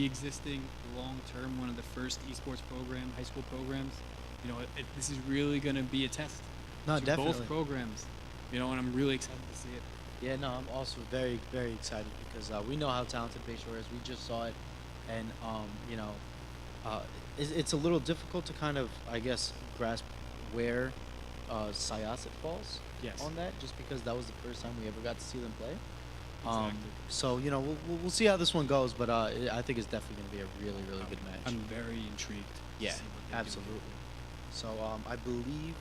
existing long-term, one of the first esports high school programs. This is really going to be a test No, to definitely. both programs. And I'm really excited to see it. Yeah, no, I'm also very, very excited because we know how talented Bayshore is. We just saw it, and uh, it's a little difficult to kind of, I guess, grasp where Syosset falls Yes. on that, just because that was the first time we ever got to see them play. Exactly. So we'll see how this one goes, but I think it's definitely going to be a really, really good match. I'm very intrigued. Yeah, to see what they do. absolutely. So I believe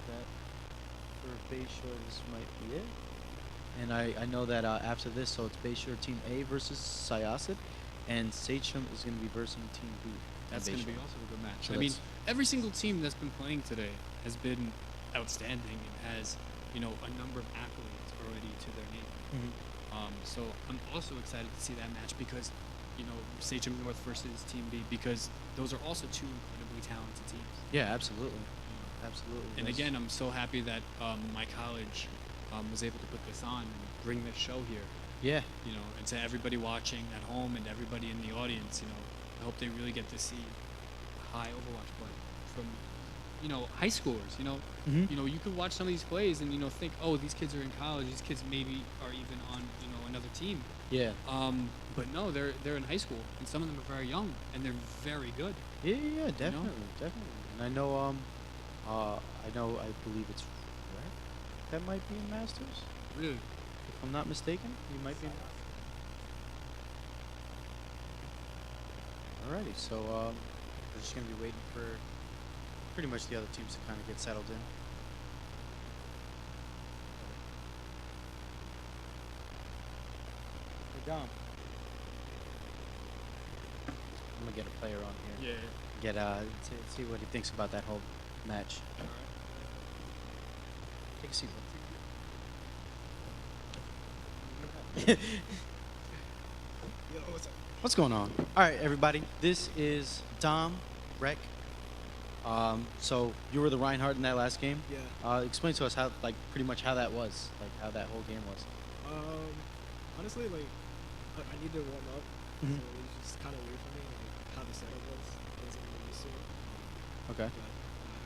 that for Bayshore this might be it. And I know that after this, so it's Bayshore Team A versus Syosset, and Sachem is going to be versus Team B. That's going to be also a good match. So I mean, every single team that's been playing today has been outstanding and has, a number of accolades already to their name. So I'm also excited to see that match because, Sachem North versus Team B, because those are also two incredibly talented teams. Yeah, absolutely. Absolutely. And yes. again, I'm so happy that my college was able to put this on and bring this show here. Yeah. And to everybody watching at home and everybody in the audience, I hope they really get to see high Overwatch play from, high schoolers. You could watch some of these plays and think, oh, these kids are in college. These kids maybe are even on another team. Yeah. But no, they're in high school, and some of them are very young, and they're very good. Yeah, definitely, definitely. And I know, I believe it's Rec that might be in Masters. Really? If I'm not mistaken, you might be. Alrighty, so we're just gonna be waiting for pretty much the other teams to kind of get settled in. Hey Dom, I'm gonna get a player on here. Yeah. Get see what he thinks about that whole match. All right. Take a seat. Yo, what's up? What's going on? All right, everybody. This is Dom, Rec. So you were the Reinhardt in that last game. Yeah. Explain to us how, pretty much how that was, how that whole game was. Honestly, I need to warm up, so it was just kind of weird for me, how the setup was. I wasn't really used to it. Okay. But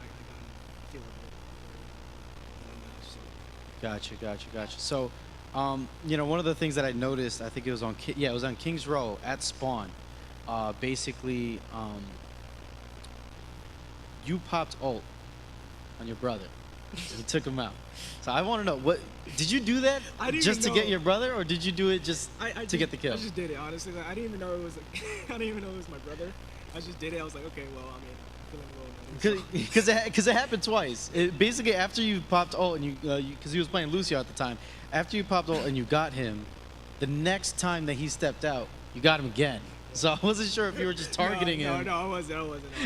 I got a feel of it for that match. So. Gotcha. So, one of the things that I noticed, I think it was on, it was on King's Row at spawn. Basically, you popped ult on your brother. You took him out. So I want to know, what did you do that just to get your brother, or did you do it just to get the kill? I just did it, honestly. I didn't even know it was. I didn't even know it was my brother. I just did it. I was like, okay, well, I mean, I'm feeling a little nervous. Because it happened twice. Basically, after you popped ult and because he was playing Lucio at the time, after you popped ult and you got him, the next time that he stepped out, you got him again. So I wasn't sure if you were just targeting him. No, I wasn't.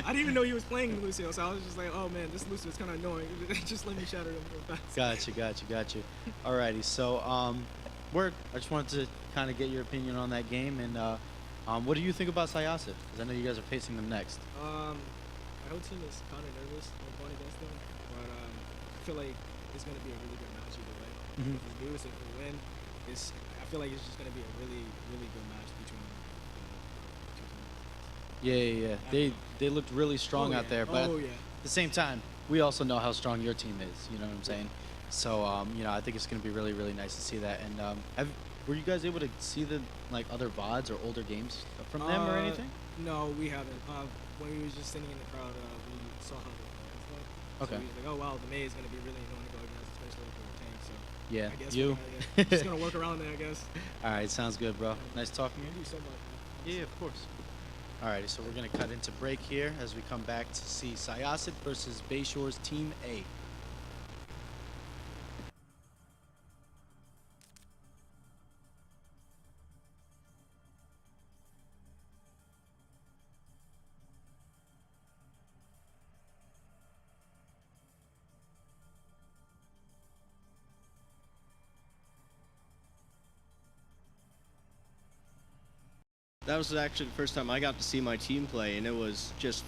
I didn't even know he was playing Lucio, so I was just like, oh man, this Lucio is kind of annoying. Just let me shatter him real fast. Gotcha. Alrighty, so I just wanted to kind of get your opinion on that game, and what do you think about Syosset? Because I know you guys are facing them next. My whole team is kind of nervous going against them, but I feel like it's going to be a really good match either way. If we lose, if we win, I feel like it's just going to be a really, really good match between Yeah. They looked really strong out there, but at the same time, we also know how strong your team is. You know what I'm saying? So I think it's going to be really, really nice to see that. And were you guys able to see the other VODs or older games from them or anything? No, we haven't. When we was just sitting in the crowd, we saw how they play and stuff. Okay. So we was like, oh wow, the May is going to be really annoying to go against, especially for the tank. So Yeah, I guess you. we're just going to work around there, I guess. All right, sounds good, bro. Nice talking to Thank you. you so much. Yeah, of course. Alrighty, so we're gonna cut into break here as we come back to see Syosset versus Bayshore's Team A. That was actually the first time I got to see my team play, and it was just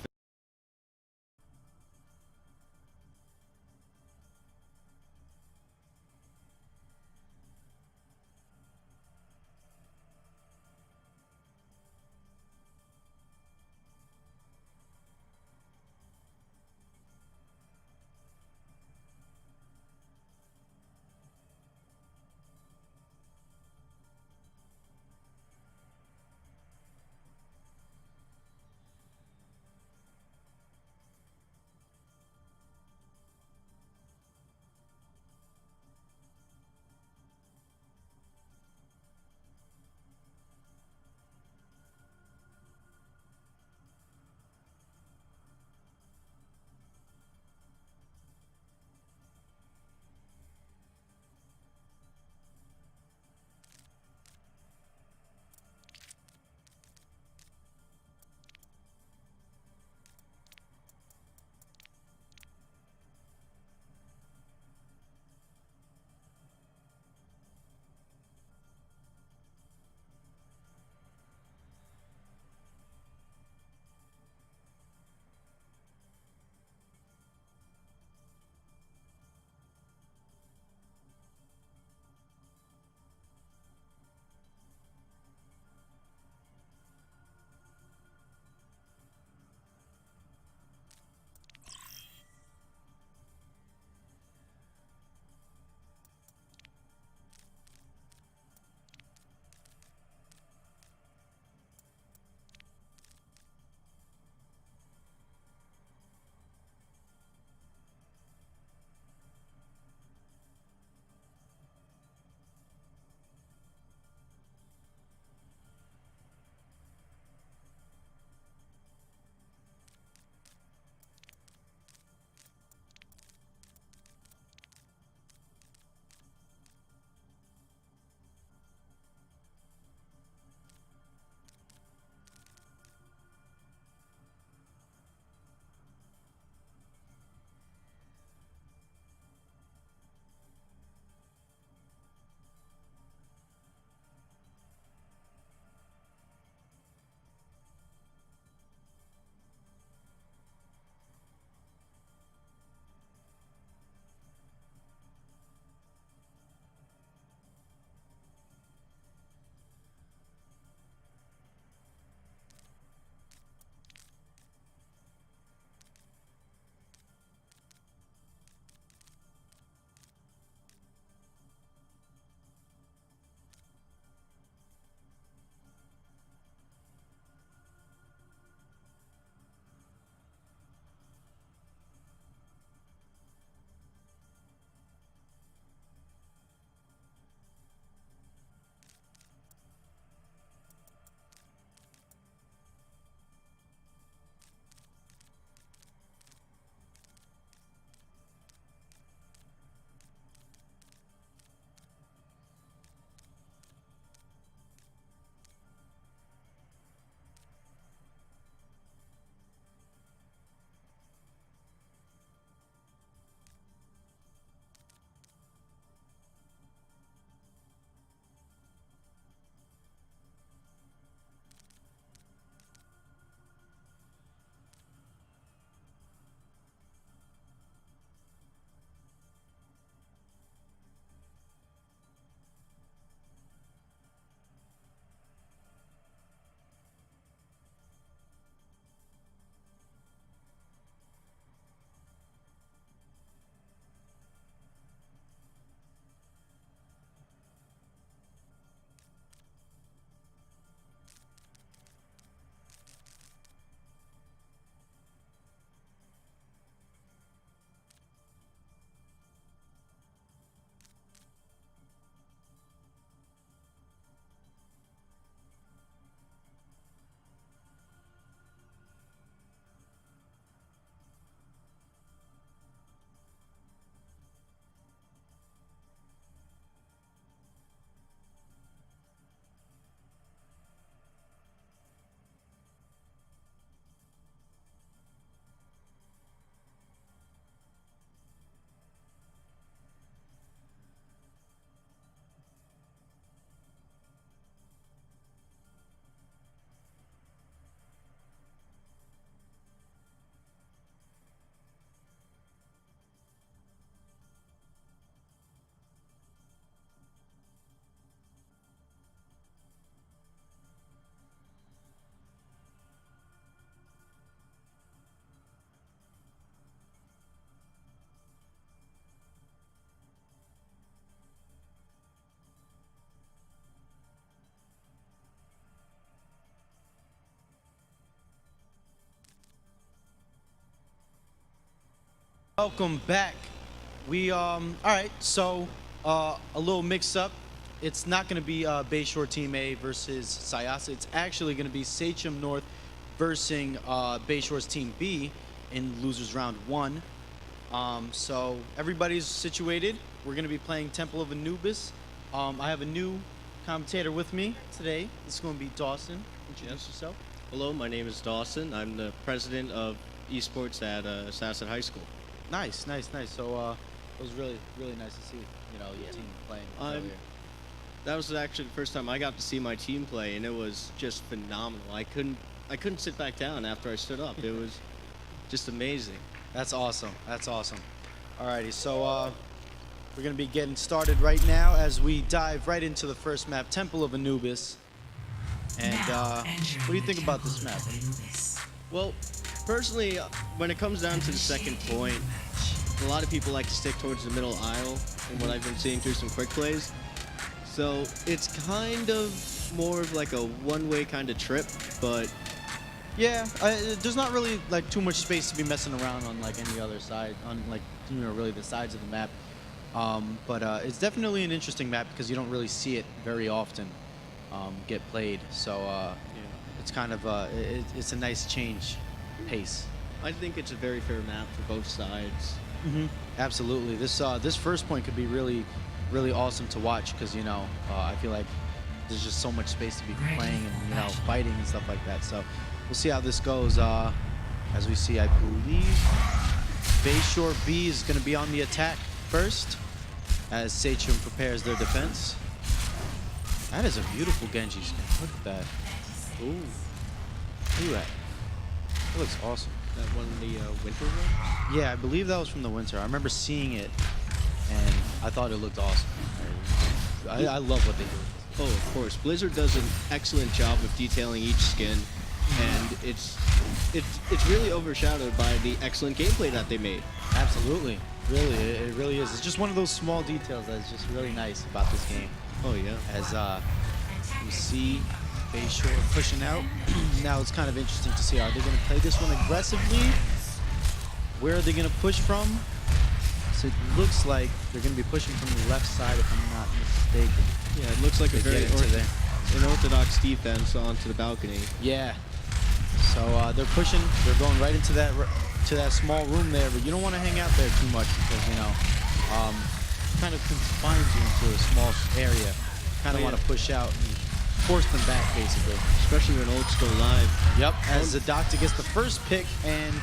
Welcome back. All right, so a little mix up. It's not going to be Bayshore Team A versus Sayasa. It's actually going to be Sachem North versus Bayshore's Team B in losers round 1. So everybody's situated. We're going to be playing Temple of Anubis. I have a new commentator with me today. This is going to be Dawson. Introduce yourself. Hello, my name is Dawson. I'm the president of esports at Sasset High School. Nice. So it was really nice to see your team playing earlier. That was actually the first time I got to see my team play, and it was just phenomenal. I couldn't sit back down after I stood up. It was just amazing. That's awesome. Alrighty, so we're gonna be getting started right now as we dive right into the first map, Temple of Anubis. And what do you think about this map? Well, personally, when it comes down to the second point, a lot of people like to stick towards the middle aisle, from what I've been seeing through some quick plays. So it's kind of more of like a one-way kind of trip, but yeah, there's not really like too much space to be messing around on like any other side, on like really the sides of the map. But it's definitely an interesting map because you don't really see it very often get played. So yeah, it's kind of it's a nice change pace. I think it's a very fair map for both sides. Absolutely. This first point could be really awesome to watch because I feel like there's just so much space to be playing and fighting and stuff like that. So we'll see how this goes. As we see, I believe Bayshore B is going to be on the attack first as Sachem prepares their defense. That is a beautiful Genji skin. Look at that. Ooh. Look at that. That looks awesome. That one, the winter one? Yeah, I believe that was from the winter. I remember seeing it, and I thought it looked awesome. I love what they do. Oh, of course. Blizzard does an excellent job of detailing each skin, and it's really overshadowed by the excellent gameplay that they made. Absolutely. Really, it really is. It's just one of those small details that's just really nice about this game. Oh, yeah. As you see Bayshore pushing out. Now it's kind of interesting to see, are they going to play this one aggressively? Where are they going to push from? So it looks like they're going to be pushing from the left side, if I'm not mistaken. Yeah, it looks like a very an orthodox defense onto the balcony. Yeah. So they're pushing. They're going right into that small room there, but you don't want to hang out there too much because kind of confines you into a small area. Kind of want to push out and force them back, basically. Especially when Ults go live. Yep. As the Doctor gets the first pick, and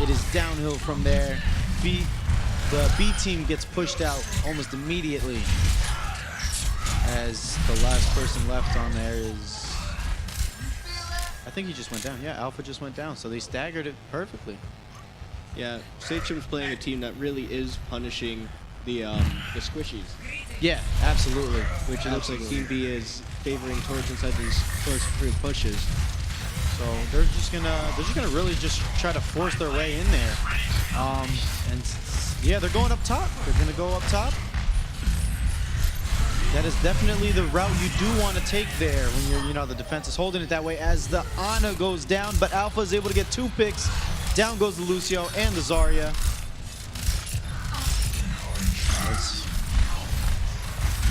it is downhill from there. The B team gets pushed out almost immediately. As the last person left on there is, I think he just went down. Yeah, Alpha just went down, so they staggered it perfectly. Yeah, Sachem's playing a team that really is punishing the squishies. Yeah, absolutely. Which it looks like Team B is favoring towards inside these first 3 pushes. So they're just gonna really just try to force their way in there. And yeah, they're going up top. They're gonna go up top. That is definitely the route you do want to take there when you're, the defense is holding it that way as the Ana goes down, but Alpha is able to get 2 picks. Down goes the Lucio and the Zarya.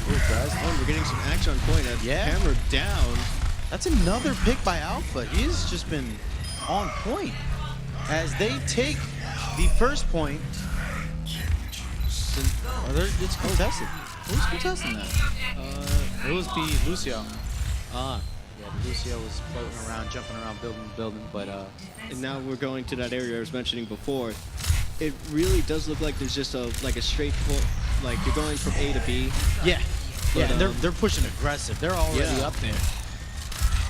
Oh, guys, we're getting some action on point. Hammer down. That's another pick by Alpha. He's just been on point. As they take the first point, it's contested. Who's contesting that? It was the Lucio. Yeah, the Lucio was floating around, jumping around, building, but and now we're going to that area I was mentioning before. It really does look like there's just a straight point, like you're going from A to B. Yeah. But, yeah, they're pushing aggressive. They're already up there.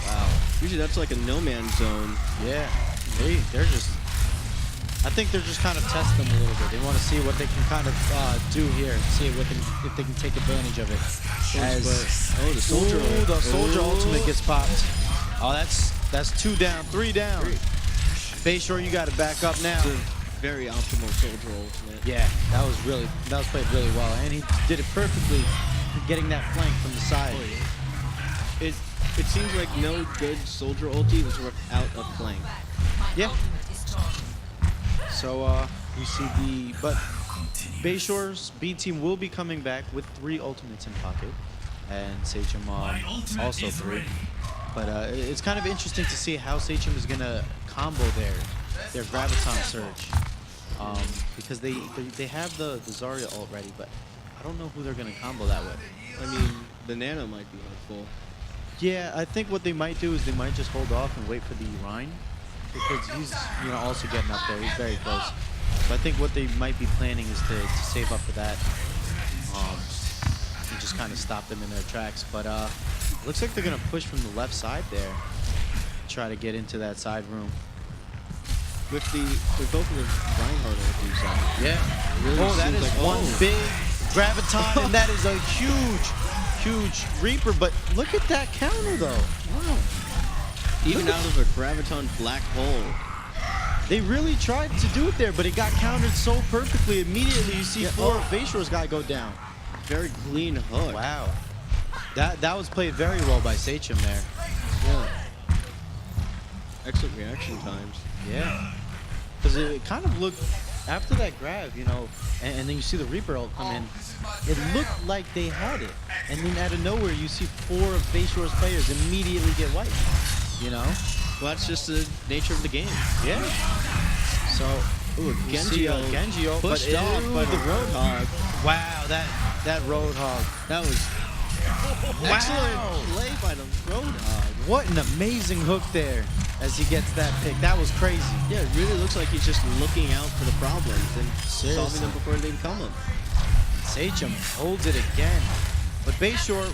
Wow. Usually that's like a no man's zone. Yeah. They're just, I think they're just kind of testing them a little bit. They want to see what they can kind of do here, see if they can take advantage of it. The soldier. Ooh, the soldier ultimate gets popped. Oh, that's 2 down, 3 down. Bayshore, you got to back up now. It's a very optimal soldier ultimate. Yeah, that was played really well, and he did it perfectly, getting that flank from the side. Oh, yeah. It seems like no good soldier ulti was without a flank. Yeah. So You see but Bayshore's B team will be coming back with 3 ultimates in pocket, and Sachem also 3. But it's kind of interesting to see how Sachem is gonna combo their Graviton Surge, because they have the Zarya ult ready, but I don't know who they're gonna combo that with. I mean, the Nano might be helpful. Yeah, I think what they might do is they might just hold off and wait for the Rhine, because he's also getting up there. He's very close. So I think what they might be planning is to save up for that, and just kind of stop them in their tracks. But looks like they're gonna push from the left side there, try to get into that side room. With both of the Reinhardt ultis, Yeah. really That seems is like, one big Graviton, and that is a huge Reaper. But look at that counter, though. Wow. Even out of a Graviton black hole. They really tried to do it there, but it got countered so perfectly. Immediately, you see 4 of Bayshore's guy go down. Very clean hook. Wow. That was played very well by Sachem there. Yeah. Excellent reaction times. Yeah. Because it kind of looked, after that grab, and then you see the Reaper ult come in, it looked like they had it. And then out of nowhere, you see 4 of Bayshore's players immediately get wiped. Well, that's just the nature of the game. Yeah. So, Genji ult Genji ult, pushed but off by the Roadhog. Wow, that Roadhog. That was excellent play by the Roadhog. What an amazing hook there as he gets that pick. That was crazy. Yeah, it really looks like he's just looking out for the problems and Seriously. solving them before they become them. Sachem holds it again. But Bayshore,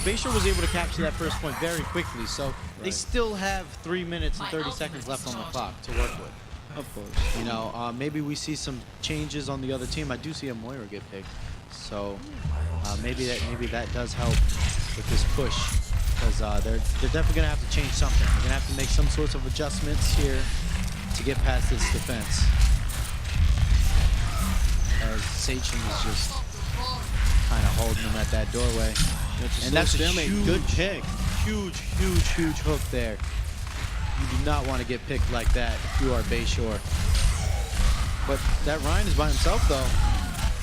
Bayshore was able to capture that first point very quickly, so they still have 3 minutes and 30 seconds left on the clock to work with. Of course. Maybe we see some changes on the other team. I do see a Moira get picked, so maybe that does help with this push, because they're definitely gonna have to change something. They're gonna have to make some sorts of adjustments here to get past this defense, as Sachem is just kind of holding them at that doorway. And that's a huge, good pick. Huge hook there. You do not want to get picked like that if you are Bayshore. But that Ryan is by himself, though.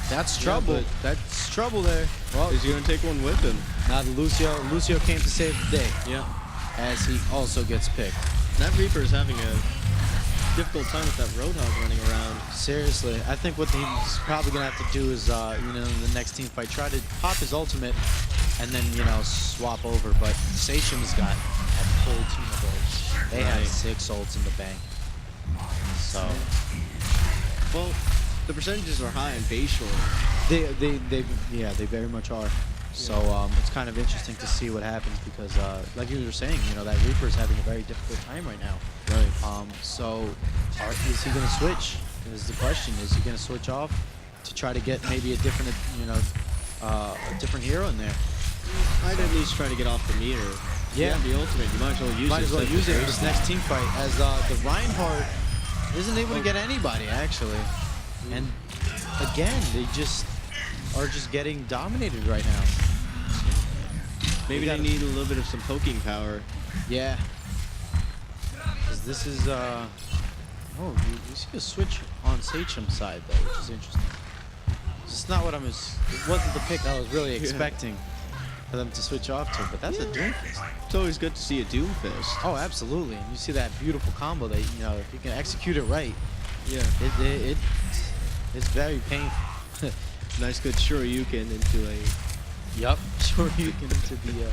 That's trouble. That's trouble there. Well, he's going to take one with him. Now Lucio came to save the day. Yeah. As he also gets picked. That Reaper is having a difficult time with that Roadhog running around. Seriously, I think what he's probably going to have to do is, in the next team fight, try to pop his ultimate and then, swap over. But Sachem's got a full team of ults. They have 6 ults in the bank. So, well, the percentages are high in Bayshore. They very much are. So it's kind of interesting to see what happens, because, like you were saying, that Reaper is having a very difficult time right now. Right. So is he going to switch? Is the question. Is he going to switch off to try to get maybe a different, a different hero in there? I'd at least try to get off the meter. Yeah. The ultimate, you might as well use it. Might as well use it in this next team fight, as the Reinhardt isn't able to get anybody, actually. And again, they just are just getting dominated right now. Maybe they need a little bit of some poking power. Yeah. Because this is, you see a switch on Sachem's side, though, which is interesting. It's not what it wasn't the pick I was really expecting for them to switch off to, but that's a Doomfist. It's always good to see a Doomfist. Oh, absolutely. And you see that beautiful combo that, if you can execute it right, Yeah. it's very painful. Nice good Shoryuken into a... Yup. Shoryuken into the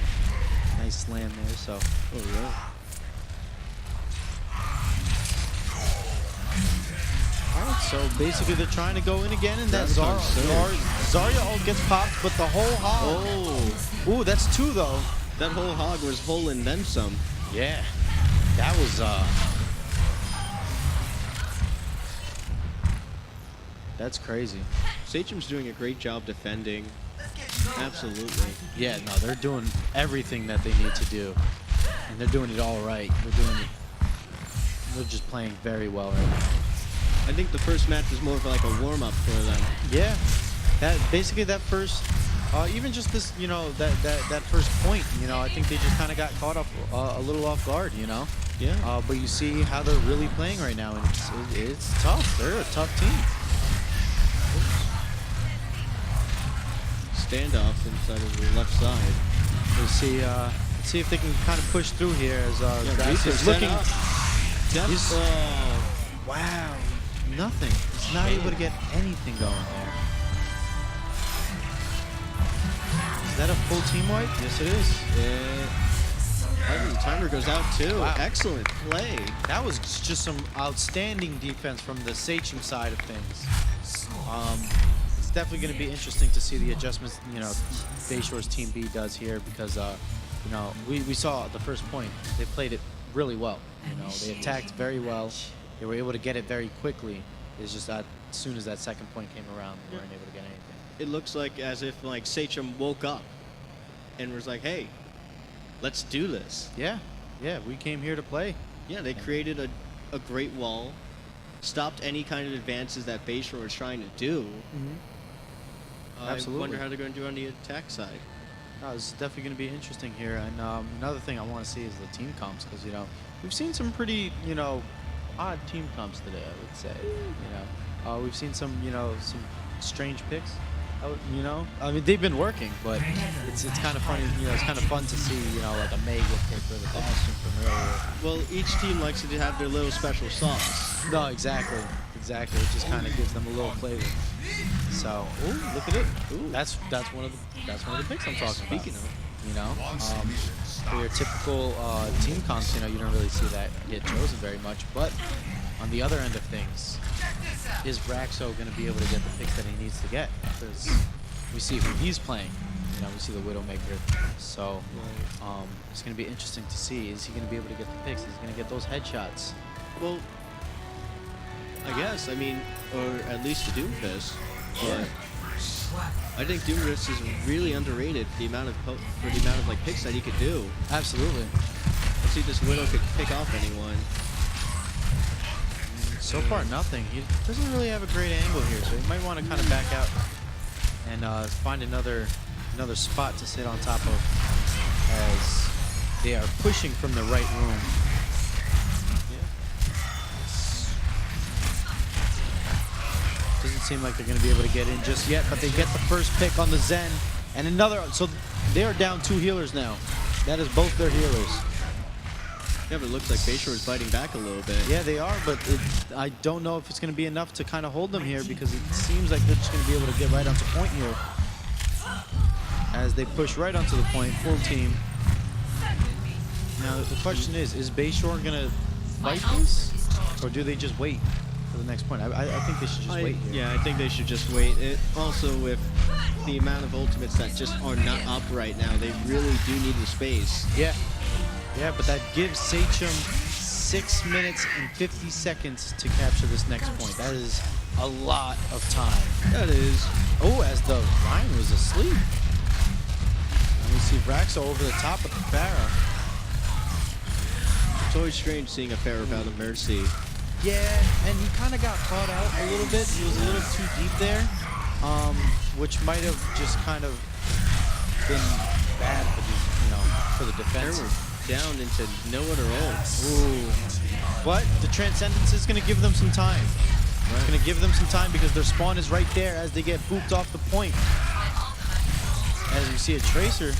nice slam there, so. Oh, yeah. Alright, so basically they're trying to go in again, and that Zarya ult gets popped, but the whole hog. Oh. Ooh, that's 2 though. That whole hog was whole and then some. Yeah. That was that's crazy. Sachem's doing a great job defending. Absolutely. Yeah, no, they're doing everything that they need to do. And they're doing it all right. They're just playing very well right now. I think the first match was more of like a warm-up for them. Yeah. That first, even just this, that first point, I think they just kind of got caught up a little off guard, Yeah. But you see how they're really playing right now, and it's tough. They're a tough team. standoff inside of the left side. Let's see if they can kind of push through here as Grax is set looking. up. He's- Oh, Wow, nothing. He's not able to get anything going there. Is that a full team wipe? Yes, it is. the timer goes out too. Wow. Excellent play. That was just some outstanding defense from the Sachem side of things. It's definitely going to be interesting to see the adjustments, Bayshore's Team B does here because, we saw the first point. They played it really well. They attacked very well. They were able to get it very quickly. It's just that as soon as that second point came around, they weren't able to get anything. It looks like as if like Sachem woke up and was like, hey, let's do this. Yeah, we came here to play. Yeah, they created a great wall, stopped any kind of advances that Bayshore was trying to do. Absolutely. I wonder how they're going to do on the attack side. No, this is definitely going to be interesting here. And another thing I want to see is the team comps because, we've seen some pretty, odd team comps today, I would say. We've seen some, some strange picks. I mean, they've been working, but it's kind of funny, it's kind of fun to see, like a May get picked for the costume from earlier. Well, each team likes to have their little special sauce. No, exactly. It just kind of gives them a little flavor. So, ooh, look at it. Ooh, that's one of the picks I'm talking about. Speaking of, for your typical team comps, you don't really see that get chosen very much. But on the other end of things, is Raxo going to be able to get the picks that he needs to get? Because we see who he's playing. We see the Widowmaker. So it's going to be interesting to see. Is he going to be able to get the picks? Is he going to get those headshots? well, I guess, or at least the Doomfist. Yeah. I think Doomfist is really underrated for the amount of picks that he could do. Absolutely. Let's see if this Widow could pick off anyone. So far, nothing. He doesn't really have a great angle here, so he might want to kind of back out and find another spot to sit on top of as they are pushing from the right room. Doesn't seem like they're going to be able to get in just yet, but they get the first pick on the Zen. And another, so they are down 2 healers now. That is both their healers. Yeah, but it looks like Bayshore is fighting back a little bit. Yeah, they are, but I don't know if it's going to be enough to kind of hold them here because it seems like they're just going to be able to get right onto point here. As they push right onto the point, full team. Now, the question is Bayshore going to fight this? Or do they just wait for the next point? I think they should just wait here. Yeah, I think they should just wait. Also, with the amount of ultimates that just are not up right now, they really do need the space. Yeah. Yeah, but that gives Sachem 6 minutes and 50 seconds to capture this next point. That is a lot of time. That is. Oh, as the Ryan was asleep. And we see Raxo over the top of the Pharah. It's always strange seeing a Pharah without a Mercy. Yeah, and he kind of got caught out a little bit. He was a little too deep there, which might have just kind of been bad for the defense. Down into no other ults. Ooh. But the Transcendence is going to give them some time. It's going to give them some time because their spawn is right there as they get booped off the point. As you see a Tracer.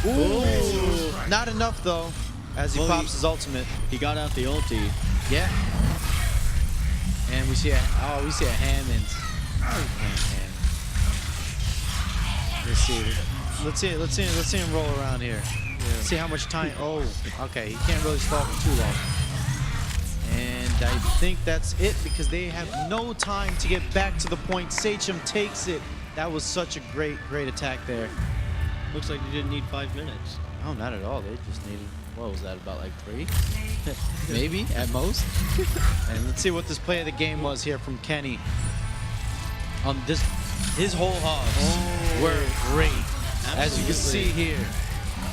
Ooh. Not enough though, as he pops his ultimate. He got out the ulti. Yeah. And we see a Hammond. Let's see him roll around here. Let's see how much time. Oh, okay. He can't really stall for too long. And I think that's it because they have no time to get back to the point. Sachem takes it. That was such a great attack there. Looks like they didn't need 5 minutes. No, not at all. They just needed, what was that, about like 3? Maybe, at most. And let's see what this play of the game was here from Kenny. His whole hogs were great. Absolutely. As you can see here.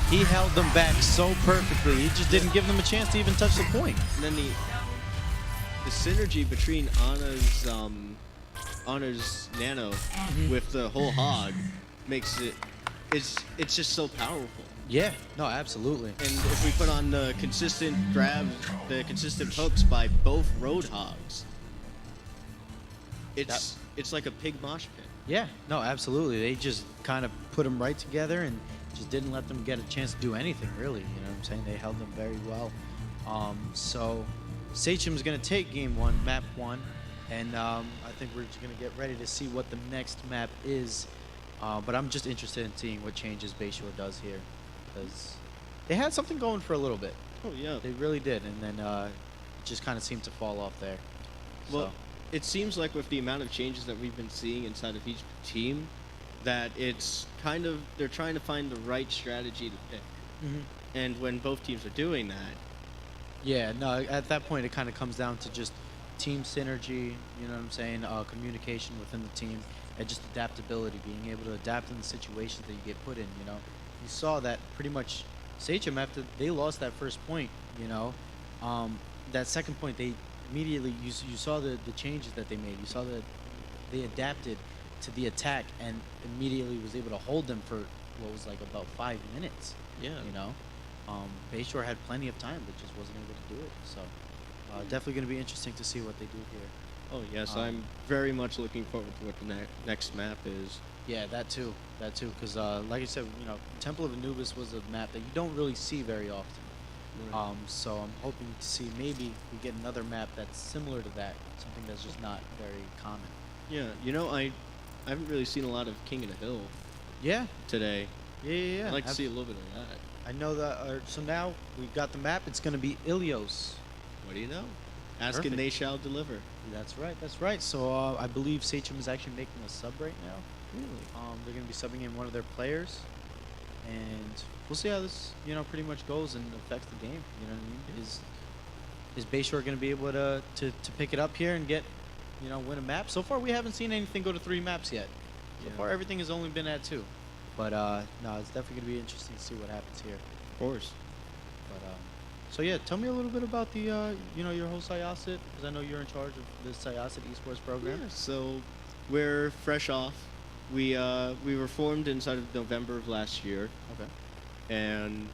He held them back so perfectly. He just didn't give them a chance to even touch the point. And then the synergy between Anna's Nano with the whole hog makes it's just so powerful. Yeah, no, absolutely. And if we put on the consistent grabs, the consistent hooks by both Roadhogs, it's like a pig mosh pit. Yeah, no, absolutely. They just kind of put them right together and just didn't let them get a chance to do anything, really. You know what I'm saying? They held them very well. So Sachem's going to take game one, map one, and I think we're just going to get ready to see what the next map is. But I'm just interested in seeing what changes Bayshore does here, because they had something going for a little bit. Oh, yeah. They really did, and then it just kind of seemed to fall off there. Well, So, it seems like with the amount of changes that we've been seeing inside of each team, that it's kind of, they're trying to find the right strategy to pick. And when both teams are doing that, yeah, no, at that point it kind of comes down to just team synergy, you know what I'm saying, communication within the team, and just adaptability, being able to adapt in the situations that you get put in, you know. You saw that pretty much Sachem, after they lost that first point, you know, that second point, they immediately, you saw the changes that they made. You saw that they adapted to the attack and immediately was able to hold them for what was like about 5 minutes. yeah. You know, Bayshore had plenty of time, but just wasn't able to do it. So definitely going to be interesting to see what they do here. Oh, yes, I'm very much looking forward to what the next map is. Yeah, that too, because like I said, you know, Temple of Anubis was a map that you don't really see very often. Right. So I'm hoping to see maybe we get another map that's similar to that, something that's just not very common. Yeah, you know, I haven't really seen a lot of King of the Hill Yeah, today. yeah. I'd like to see a little bit of that. I know that. So now we've got the map. It's going to be Ilios. What do you know? Ask Perfect. and they shall deliver. That's right. That's right. So I believe Sachem is actually making a sub right now. Really? They're going to be subbing in one of their players, and we'll see how this, you know, pretty much goes and affects the game. You know what I mean? Is Bayshore going to be able to pick it up here and get, you know, win a map? So far, we haven't seen anything go to 3 maps yet. So Yeah. far, everything has only been at 2. But no, it's definitely going to be interesting to see what happens here. Of course. But so yeah, tell me a little bit about the you know, your whole Syosset, because I know you're in charge of the Syosset esports program. Yeah, so we're fresh off. We were formed inside of November of last year, Okay. and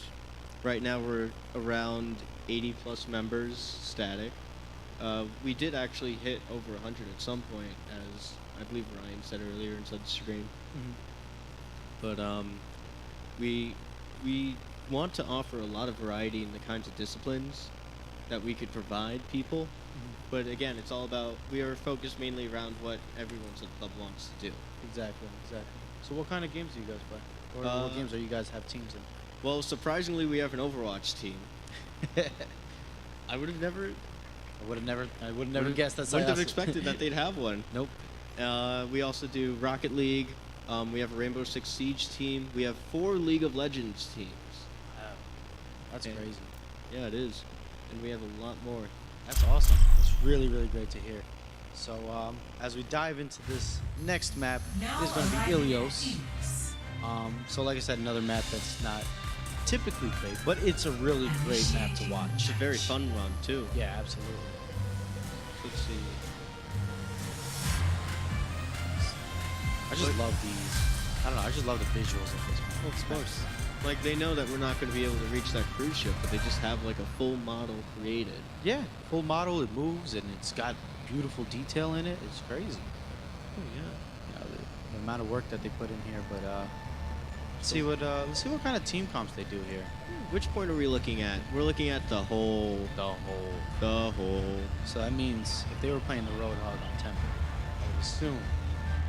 right now we're around 80 plus members static. We did actually hit over 100 at some point, as I believe Ryan said earlier inside the stream. But we want to offer a lot of variety in the kinds of disciplines that we could provide people. But again, it's all about, we are focused mainly around what everyone at the club wants to do. Exactly. So what kind of games do you guys play? Or what games do you guys have teams in? Well, surprisingly, we have an Overwatch team. I would have never I would have never guessed that. wouldn't have Syosset. expected that they'd have one. Nope. We also do Rocket League. We have a Rainbow Six Siege team. We have 4 League of Legends teams. Wow. That's And- crazy. Yeah, it is. And we have a lot more. That's awesome. That's really, really great to hear. So as we dive into this next map, is going to be Ilios. So like I said, another map that's not typically played, but it's a really great map to watch. It's a very fun one, too. Yeah, absolutely. Let's see. I just love these. I don't know. I just love the visuals of this map. Well, of course. Like, they know that we're not going to be able to reach that cruise ship, but they just have, like, a full model created. Yeah, full model. It moves and it's got beautiful detail in it. It's crazy. Oh, yeah. You know, the amount of work that they put in here. But let's see what kind of team comps they do here. Which point are we looking at? We're looking at the whole. The whole. So that means if they were playing the Roadhog on Temple, I would assume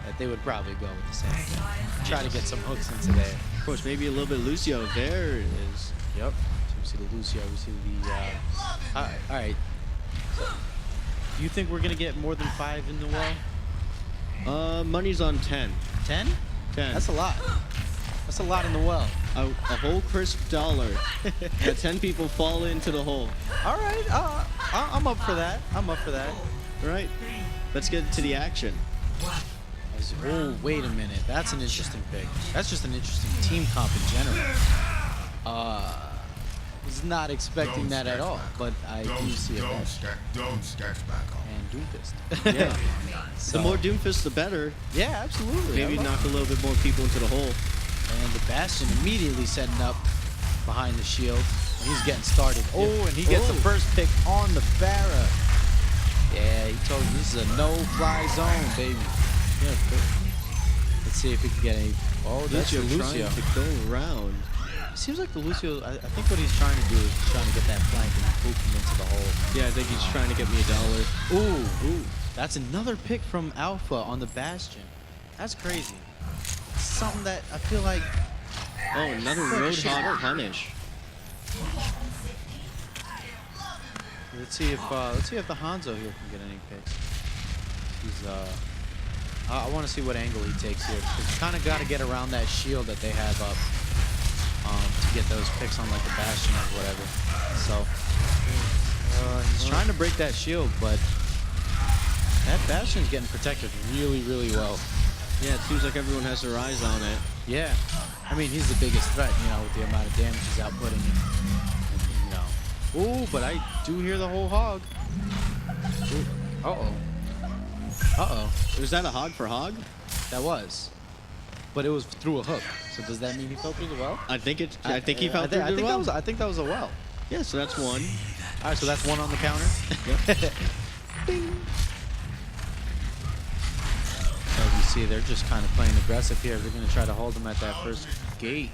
that they would probably go with the same. Try to get some hooks into there. Of course, maybe a little bit Lucio. There it is. Yep. So we see the Lucio. We see the. All right. So, do you think we're gonna get more than 5 in the well? Money's on 10. 10? 10. That's a lot. That's a lot in the well. A whole crisp dollar. That 10 people fall into the hole. All right. I'm up for that. I'm up for that. All right. Let's get to the action. Oh, wait a minute. That's an interesting pick. That's just an interesting team comp in general. Was not expecting that at all, but I do see it. Don't stack back on. And Doomfist. Yeah. So, The more Doomfist, the better. yeah, absolutely. Maybe I love knock a little bit more people into the hole. it. And the Bastion immediately setting up behind the shield. And he's getting started. Oh, and he gets the first pick on the Pharah. Yeah, he told me this is a no-fly zone, baby. Yeah, Let's see if we can get any. Oh, that's the Lucio. trying to go around. Seems like the Lucio. I think what he's trying to do is he's trying to get that flank and poop him into the hole. Yeah, I think he's trying to get me $1. Ooh. That's another pick from Alpha on the Bastion. That's crazy. Something that I feel like. Oh, another Roadhog punish. Let's see if the Hanzo here can get any picks. He's I want to see what angle he takes here. He's kind of got to get around that shield that they have up to get those picks on like the Bastion or whatever. So he's trying to break that shield, but that Bastion's getting protected really, really well. Yeah, it seems like everyone has their eyes on it. Yeah, I mean he's the biggest threat, you know, with the amount of damage he's outputting. And, ooh, but I do hear the whole hog. Ooh. Uh-oh. Was that a hog for hog? That was. But it was through a hook. So does that mean he fell through the well? I think he fell through the well. I think that was a well. Yeah, so that's one. All right, so that's one on the counter. Ding. So you see, they're just kind of playing aggressive here. They're going to try to hold him at that first gate.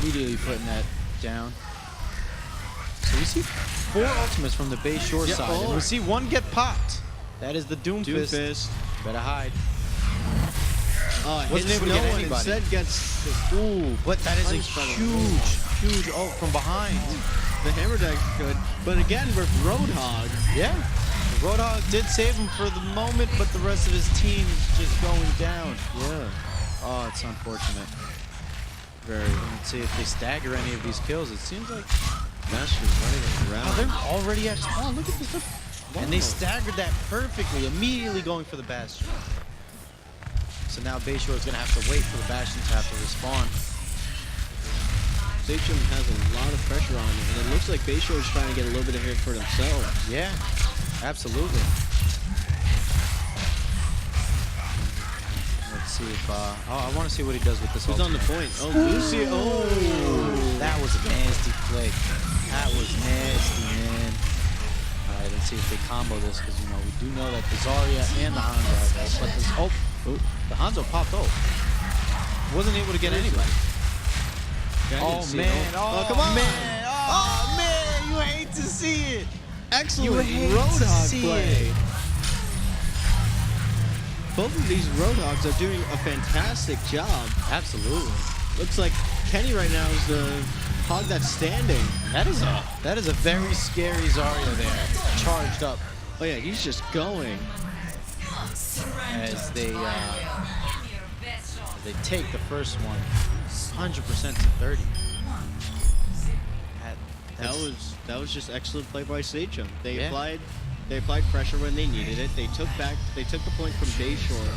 Immediately putting that down. So we see 4 ultimates from the Bay Shore side. Oh. And we see one get popped. That is the Doomfist. Better hide. Wasn't able to get anybody. Instead gets. Ooh, but that is a huge ult from behind. The hammer deck good, but again with Roadhog. Yeah. The Roadhog did save him for the moment, but the rest of his team is just going down. Yeah. Oh, it's unfortunate. Very. Let's see if they stagger any of these kills. It seems like Bastion's running around. oh, they're already at spawn. Look at this. And they staggered that perfectly, immediately going for the Bastion. So now Bayshore is going to have to wait for the Bastion to have to respawn. Sachem has a lot of pressure on it, and it looks like Bayshore is trying to get a little bit of hit for themselves. Yeah, absolutely. Let's see if, I want to see what he does with this. Who's on the point? Oh, Lucio. Oh, that was a nasty flick. That was nasty, man. All right, let's see if they combo this, because, you know, we do know that the Zarya and the Hanzo have this, but this, the Hanzo popped ult. Wasn't able to get anybody. Oh, man. Oh, come on. Man. Oh, man. You hate to see it. Excellent Roadhog play. Both of these Roadhogs are doing a fantastic job. Absolutely. Looks like Kenny right now is the hog that's standing. That is a very scary Zarya there. Charged up. Oh, yeah, he's just going. As they take the first one 100% to 30. That was just excellent play by Sachem. They applied pressure when they needed it. They took the point from Bayshore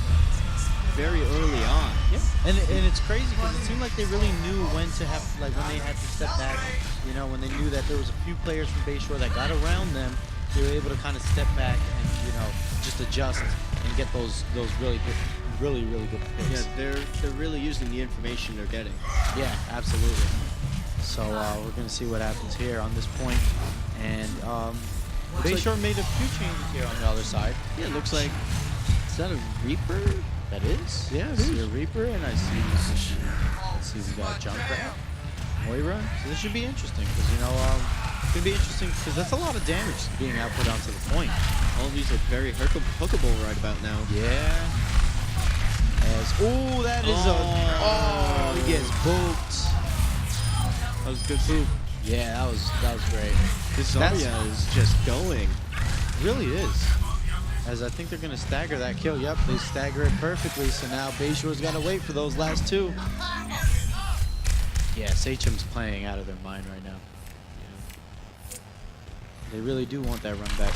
very early on. Yeah. And it's crazy because it seemed like they really knew when to have, like when they had to step back, you know, when they knew that there was a few players from Bayshore that got around them, they were able to kind of step back and, you know, just adjust and get those really good picks. Yeah, they're really using the information they're getting. Yeah, absolutely. So we're gonna see what happens here on this point. And Bayshore made a few changes here on the other side. Yeah, it looks like, is that a Reaper? That is. Yeah, I see a Reaper, and I see we got Junkrat, Moira. So this should be interesting because, you know, it's gonna be interesting because that's a lot of damage being output onto the point. All of these are very hookable right about now. Yeah. That is he gets booped. That was a good boop. Yeah, that was great. This Zarya is just going. It really is. As I think they're going to stagger that kill. Yep, they stagger it perfectly. So now Bayshore's got to wait for those last two. Yeah, Sachem's playing out of their mind right now. Yeah. They really do want that run back.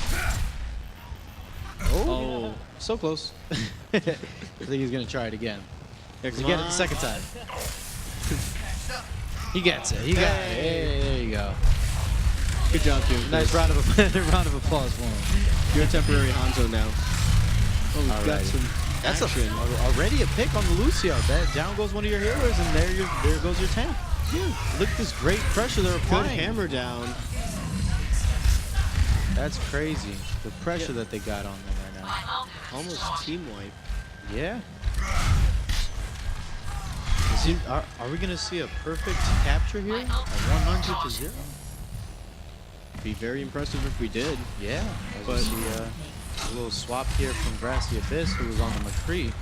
Oh, so close. I think he's going to try it again. He get it the second time. He gets it. He got it. Hey, there you go. Good job, dude. Nice round of applause for him. You're a temporary Hanzo now. Oh, we've got some That's action. Already a pick on the Lucio. Down goes one of your heroes, and there goes your tank. Yeah. Look at this great pressure they're applying. Good hammer down. That's crazy. The pressure that they got on them right now. almost team wipe. Yeah. Are we gonna see a perfect capture here? A 100 to 0? Be very impressive if we did. Yeah. As But- we see a little swap here from Grassy Abyss, who was on the McCree.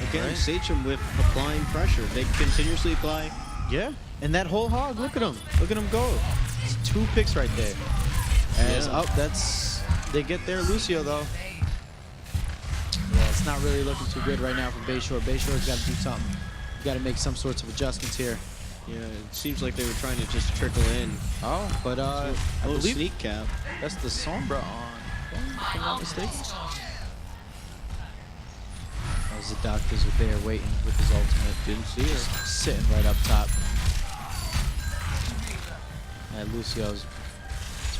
Again, Right. Sachem with applying pressure. They continuously apply. Yeah. And that whole hog, look at him. Look at him go. It's 2 picks right there. As Yeah. up, they get there. Lucio, though. Yeah, it's not really looking too good right now for Bayshore. Bayshore's got to do something. Got to make some sorts of adjustments here. Yeah, it seems like they were trying to just trickle in. Oh, but I Oh, believe sneak cap. that's the Sombra on. If I'm not mistaken. As the doctors were there waiting with his ultimate. Didn't see her. Sitting right up top. And Lucio's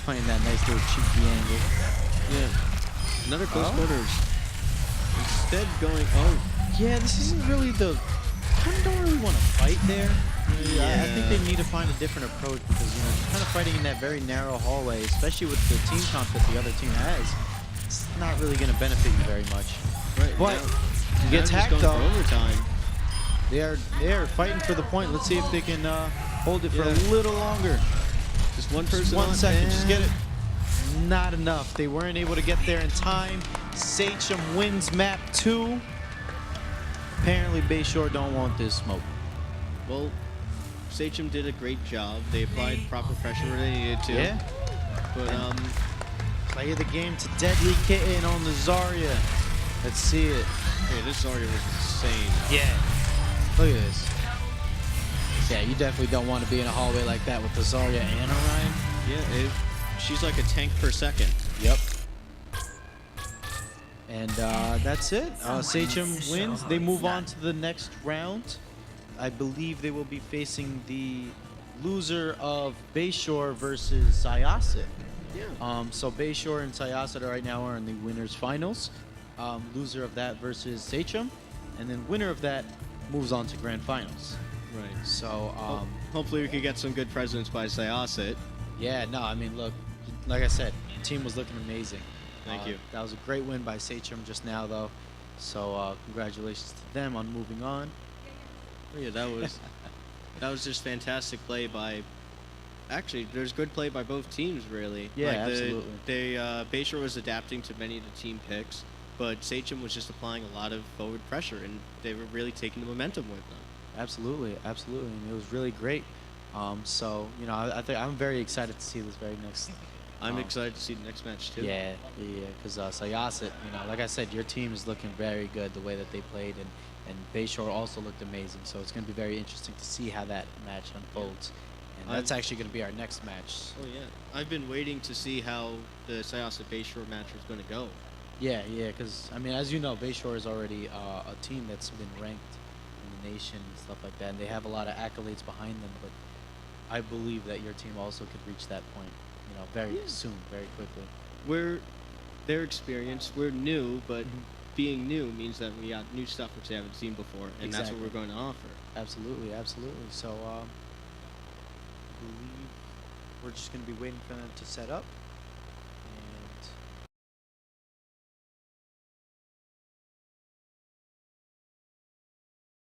playing that nice little cheeky angle. Yeah. Another close Oh. quarters. Instead going, oh, Yeah, this isn't really the... kind of don't really want to fight there. I think they Yeah. need to find a different approach because, you know, kind of fighting in that very narrow hallway, especially with the team comp that the other team has, it's not really going to benefit you very much. right. But now- you now get just tagged, going for though. overtime. They are fighting for the point. Let's see if they can hold it for a Yeah. little longer. Just one Just person 1 on, second, just and- get it. Not enough. They weren't able to get there in time. Sachem wins map 2. Apparently, Bayshore don't want this smoke. Well, Sachem did a great job. They applied proper pressure where they needed to. Yeah. But Play of the game to Deadly Kitten on the Zarya. Let's see it. hey, this Zarya was insane. Yeah. Look at this. Yeah, you definitely don't want to be in a hallway like that with the Zarya and Orion. Yeah, she's like a tank per second. Yep. And that's it. Sachem wins. They move on to the next round. I believe they will be facing the loser of Bayshore versus Syosset. Yeah. So Bayshore and Syosset right now are in the winners finals. Loser of that versus Sachem, and then winner of that moves on to grand finals. Right. So Hopefully we could get some good presence by Syosset. yeah, no, I mean, look, like I said, the team was looking amazing. Thank you. That was a great win by Sachem just now, though. So congratulations to them on moving on. Yeah, that was just fantastic play by. Actually, there's good play by both teams, really. Yeah, like absolutely. Bayshore was adapting to many of the team picks, but Sachem was just applying a lot of forward pressure, and they were really taking the momentum with them. Absolutely, absolutely, and it was really great. So you know, I think I'm very excited to see this very next. I'm excited to see the next match too. Yeah, because Syosset, you know, like I said, your team is looking very good the way that they played, and Bayshore also looked amazing. So it's going to be very interesting to see how that match unfolds. And that's actually going to be our next match. Oh yeah, I've been waiting to see how the Syosset Bayshore match was going to go. Yeah, because I mean, as you know, Bayshore is already a team that's been ranked in the nation and stuff like that, and they have a lot of accolades behind them. But I believe that your team also could reach that point, you know, very soon, very quickly. We're their experience. We're new, but being new means that we got new stuff which they haven't seen before, and that's what Exactly. we're going to offer. Absolutely, absolutely. So, I believe we're just going to be waiting for them to set up.